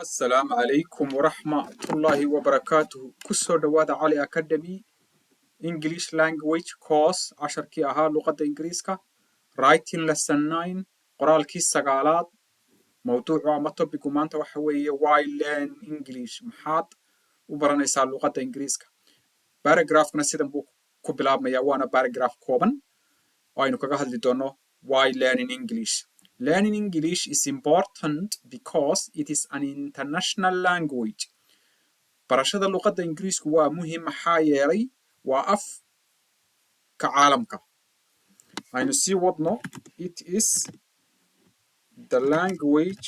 السلام عليكم ورحمة الله وبركاته. كسر دواد علي أكاديمي English Language Course 10 كي لغة إنجليزكا Writing Lesson 9 قرال كي السقالات موضوع ما topic مانتا وحوية Why Learn English محاد وبرانيسا لغة إنجليزكا باراجراف نسيدن بو كبلاب مياوانا باراجراف كوبن وأينو كغهد لدونو Why Learning English. Learning English is important because it is an international language. barashada luqadda ingiriisku waa muhiim maxaa yeelay waa af ka caalamka. aynu sii wadno. It is the language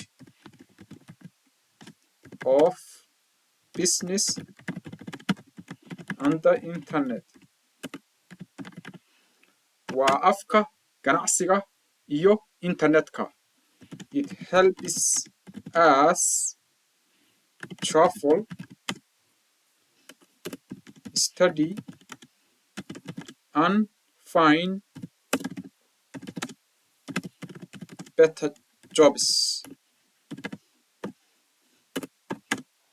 of business and the internet. waa afka ganacsiga iyo internetka. It helps us travel, study, and find better jobs.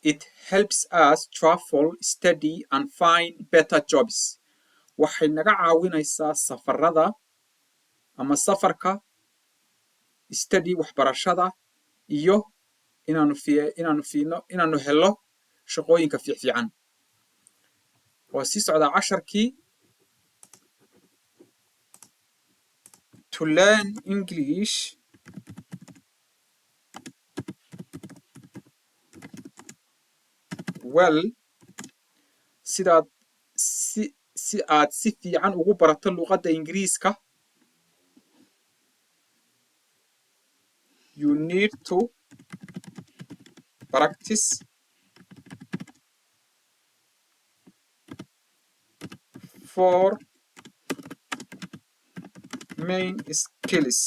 It helps us travel, study, and find better jobs. waxay naga caawinaysaa safarada ama safarka, study waxbarashada, iyo inaanu helo shaqooyinka fiican. waa sii socdaa casharkii. To learn English well, si aad si fiican ugu barato luqadda ingiriiska, you need to practice 4 main skills.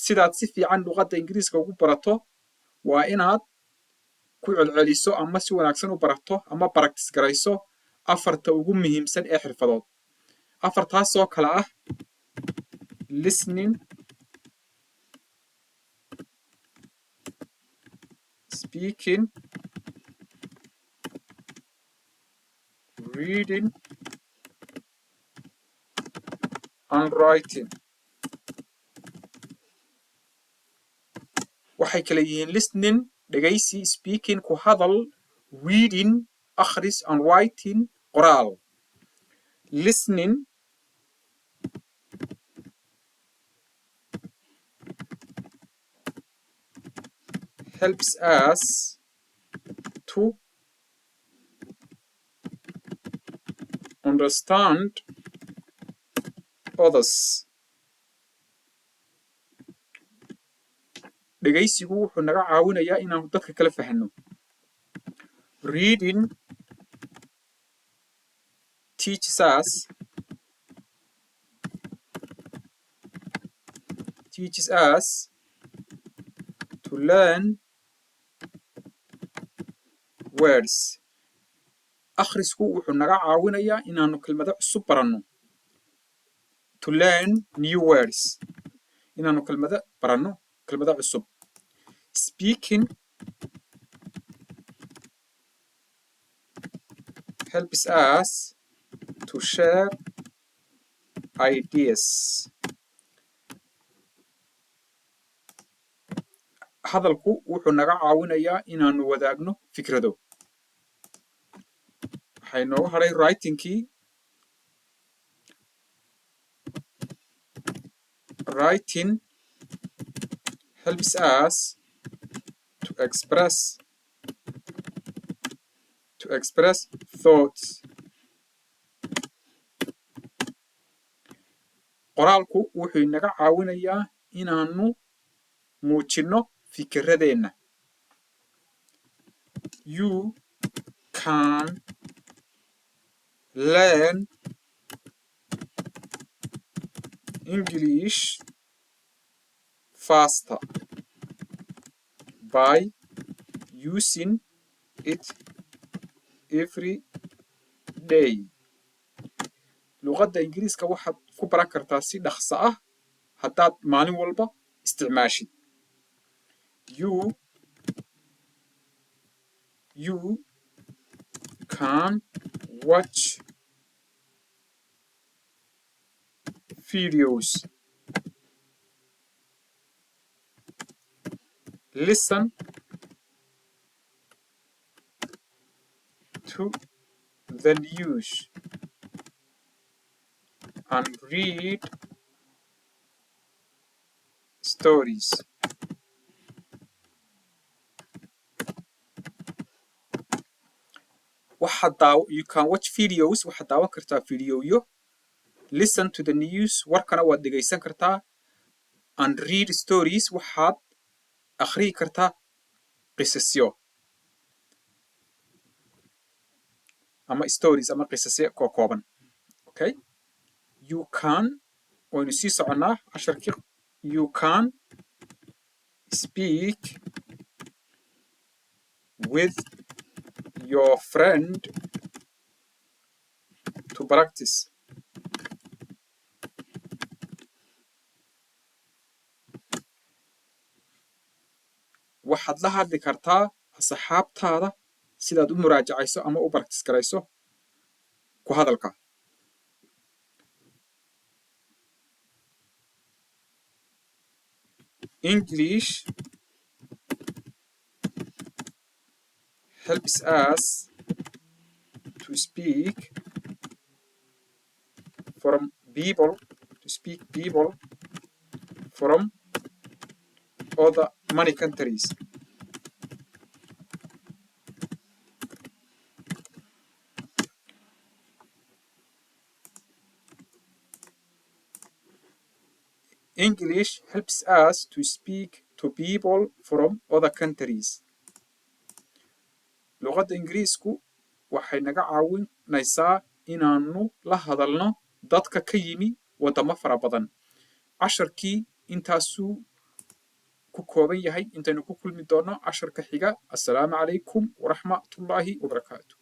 sidaad si fiican luqadda ingiriiska ugu barato waa inaad ku celceliso ama si wanaagsan u barato ama practice garayso 4 ugu muhiimsan ee xirfadood. 4taasoo kala ah listening, speaking, reading, and writing. waxay kala yihiin listening dhegaysi, speaking ku hadal, reading akhris, and writing qoraal. Listening helps us to understand others. dhegaysigu wuxuu naga caawinayaa inaanu dadka kala fahanno. Reading teaches us to learn words. akhrisku wuxuu naga caawinayaa inaanu kelmado cusub baranno. To learn new words, inaanu baranno kelmado cusub. Speaking helps us to share ideas. hadalku wuxuu naga caawinayaa inaanu wadaagno fikrado. waxay noogu hadhay writingkii. Writing helps us to express thoughts. qoraalku wuxuu naga caawinayaa inaanu muujinno fikradeenna. You can learn English faster by using it every day. luqadda ingiriiska waxaad ku baran kartaa si dhaqso ah haddaad maalin walba isticmaashid. You You can watch videos, listen to the news, and read stories. You can watch videos, waxaad daawan kartaa fiidiyoyo. Listen to the news, warkana waad dhegaysan kartaa. And read stories, waxaad akhriyi kartaa qisasyo ama stories ama qisasyo kooban. Okay? You can, waynu sii soconnaa casharkii. You can speak with your friend to practice. waxaad la hadli kartaa asxaabtaada sidaad u muraajacayso ama u practice garayso ku hadalka. English helps us to speak people from other many countries. English helps us to speak to people from other countries. luqadda ingiriisku waxay naga caawinaysaa inaannu la hadalno dadka ka yimi waddamo fara badan. casharkii intaasuu ku kooban yahay. intaynu ku kulmi doonno casharka xiga. assalaamu calaykum waraxmatullaahi wabarakaatu.